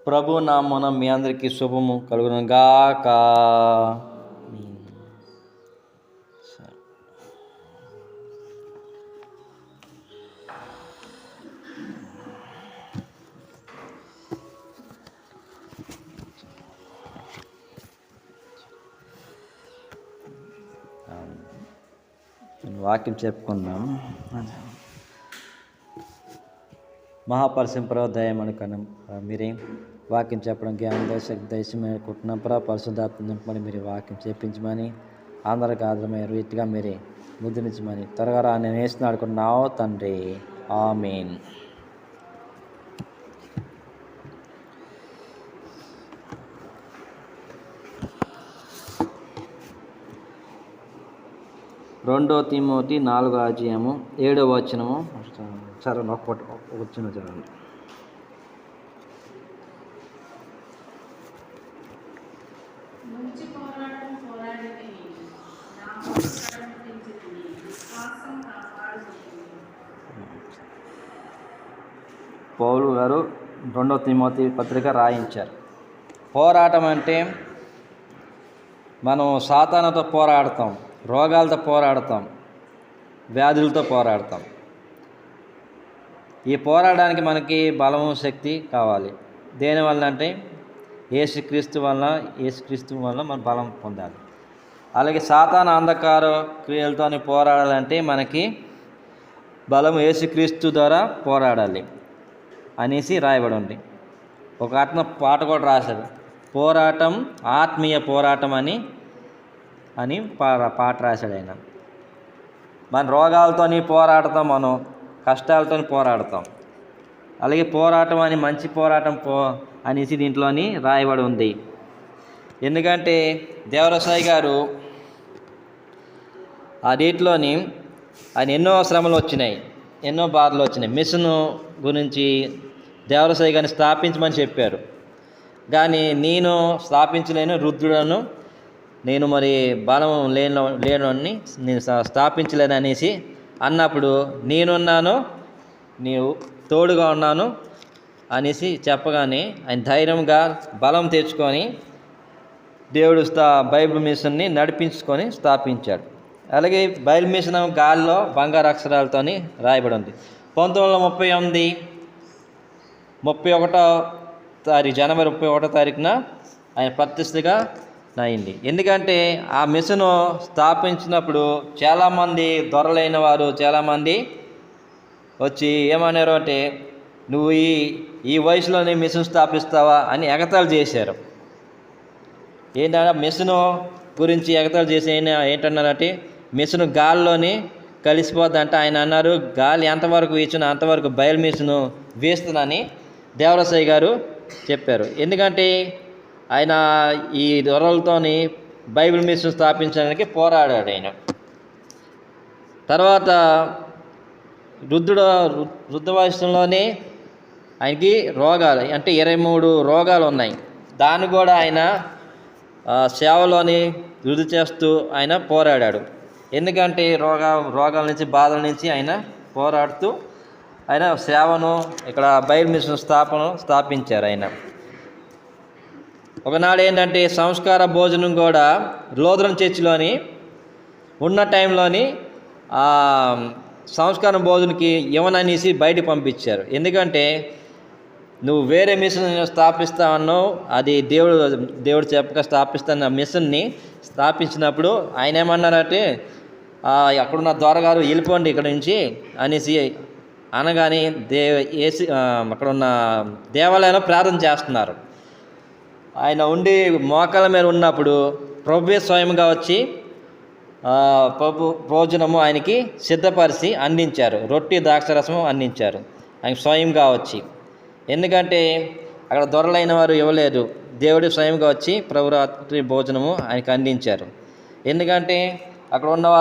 ప్రభు నామమున మీ అందరికీ శుభము కలుగును గాక. వాక్యం చెప్పుకుందాం. మహాపరిశుభ్ర దయమనుకన్నా మీరే వాక్యం చెప్పడం జ్ఞానం దయచేసి కుట్టినప్పుడు పరిశుద్ధాత్మ నింపమని మీరు వాక్యం చెప్పించమని అందరికి ఆదరమైన రీతిగా మీరే ముద్రించమని త్వరగా రా నేను వేసిన ఆడుకున్నావు తండ్రి. ఆమేన్. రెండో తిమోతి 4వ అధ్యాయము 7వ వచనము చదవండి. వచ్చిన చదవండి. పౌలు గారు 2వ తిమోతి పత్రిక రాయించారు. పోరాటం అంటే మనం సాతానుతో పోరాడతాం, రోగాలతో పోరాడతాం, వ్యాధులతో పోరాడతాం. ఈ పోరాడడానికి మనకి బలము శక్తి కావాలి. దేనివల్ల అంటే యేసుక్రీస్తు వలన మనం బలం పొందాలి. అలాగే సాతాను అంధకార క్రియలతో పోరాడాలంటే మనకి బలము యేసుక్రీస్తు ద్వారా పోరాడాలి అనేసి రాయబడి ఉంది. ఒక అతను పాట కూడా రాశాడు, పోరాటం ఆత్మీయ పోరాటం అని పాట రాశాడు ఆయన. మన రోగాలతో పోరాడతాం, మనం కష్టాలతో పోరాడతాం. అలాగే పోరాటం అని మంచి పోరాటం అనేసి దీంట్లోని రాయబడి ఉంది. ఎందుకంటే దేవరసాయి గారు ఆ డేట్లోని ఆయన ఎన్నో శ్రమలు వచ్చినాయి, ఎన్నో బాధలు వచ్చినాయి. మిషన్ గురించి దేవరసాయి గారిని స్థాపించమని చెప్పారు, కానీ నేను స్థాపించలేను, రుద్రుడను, నేను మరి బలం లేనని నేను స్థాపించలేను అనేసి అన్నప్పుడు నేనున్నాను, నీవు తోడుగా ఉన్నాను అనేసి చెప్పగానే ఆయన ధైర్యంగా బలం తెచ్చుకొని దేవుడు బైబిల్ మిషన్ని నడిపించుకొని స్థాపించాడు. అలాగే బైబిల్ మిషన్ గాలిలో బంగారు అక్షరాలతో రాయబడి ఉంది. 1939 జనవరి 31వ తారీఖున ఆయన ప్రతిష్ఠగా అయింది. ఎందుకంటే ఆ మిషను స్థాపించినప్పుడు చాలామంది దొరలైన వారు చాలామంది వచ్చి ఏమన్నారు అంటే, నువ్వు ఈ వయసులోనే మిషన్ స్థాపిస్తావా అని ఎగతాళి చేశారు. ఏంటంటే మిషను గురించి ఎగతాళి చేసి ఏంటన్నారంటే, మిషను గాల్లోని కలిసిపోద్దంటే ఆయన అన్నారు, గాలి ఎంతవరకు వీచునో అంతవరకు బయలు మిషను వేస్తుందని దేవరసాయి గారు చెప్పారు. ఎందుకంటే ఆయన ఈ దొరలతోని బైబిల్ మిషన్ స్థాపించడానికి పోరాడాడు ఆయన. తర్వాత వృద్ధ వయసులోనే ఆయనకి రోగాలు అంటే 23 రోగాలు ఉన్నాయి. దాన్ని కూడా ఆయన సేవలోని వృద్ధి చేస్తూ ఆయన పోరాడాడు. ఎందుకంటే రోగాల నుంచి బాధల నుంచి ఆయన పోరాడుతూ ఆయన సేవను ఇక్కడ బైబిల్ మిషన్ స్థాపించారు ఆయన. ఒకనాడు ఏంటంటే సంస్కార భోజనం కూడా లోదరం చర్చిలోని ఉన్న టైంలోని సంస్కారం భోజనకి ఇవ్వననేసి బయట పంపించారు. ఎందుకంటే నువ్వు వేరే మిషన్ స్థాపిస్తావన్నావు, అది దేవుడు చెప్పక స్థాపిస్తున్న మిషన్ని స్థాపించినప్పుడు ఆయన ఏమన్నారంటే, అక్కడున్న దొరగారు వెళ్ళిపోండి ఇక్కడ నుంచి అనేసి అనగానే అక్కడున్న దేవాలయంలో ప్రార్థన చేస్తున్నారు. ఆయన ఉండి మోకాళ్ళ మీద ఉన్నప్పుడు ప్రభువే స్వయంగా వచ్చి భోజనము ఆయనకి సిద్ధపరిచి అందించారు. రొట్టి ద్రాక్షరసము అందించారు ఆయన స్వయంగా వచ్చి. ఎందుకంటే అక్కడ దొరలైన వారు ఇవ్వలేదు, దేవుడు స్వయంగా వచ్చి ప్రభురాత్రి భోజనము ఆయనకు అందించారు. ఎందుకంటే అక్కడ ఉన్నవారు